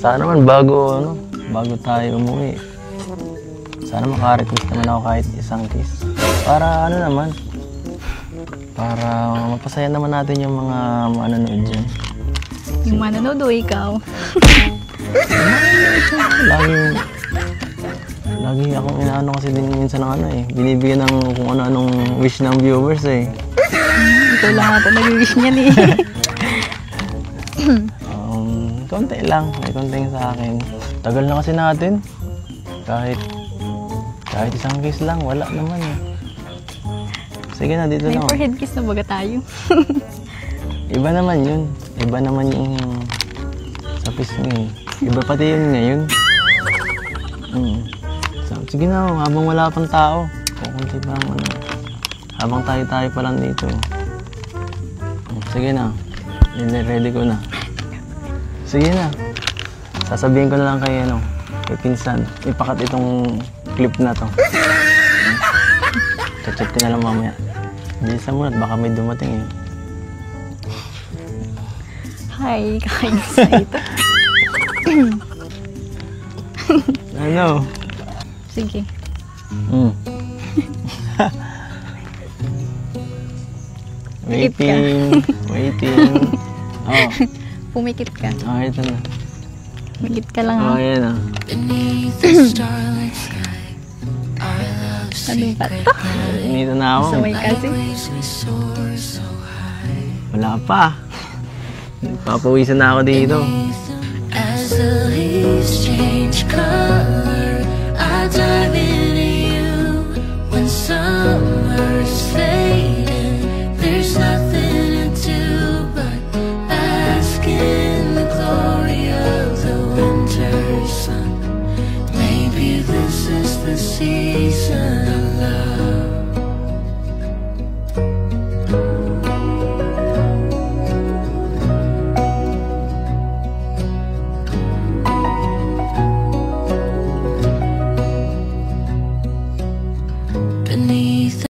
Sana naman bago tayo umuwi. Sana makarequest naman ako kahit isang kiss. Para para mapasaya naman natin yung mga manonood dyan. Yung manonood o ikaw? Lagi akong inaano kasi din minsan ng binibigyan ng kung ano-anong wish ng viewers eh. Ikaw lang ata nag-wish niyan eh. Konti lang, may konting sa akin. Tagal na kasi natin. Kahit isang kiss lang, wala naman eh. Sige na, dito May na. forehead kiss na baga tayo. Iba naman yun. Iba naman yung sa pisngi eh. Iba pati yun ngayon. Sige na, habang wala pang tao. Kukunti pa habang tayo pa lang dito. Sige na. Ready ko na. Sige na. Sasabihin ko na lang kay pinsan. Ipakat itong clip na to. Chat ko na lang mamaya. Bilisan mo na, baka may dumating eh. Hi, kakainis na ito. Ano? Sige. Waiting. Oh. Pumikit ka. Oh, ito na. Pumikit ka lang ha. Oh, yan ah. Ano ba ito? Inito na ako. Samay kasi. Wala pa. Papawisan na ako dito.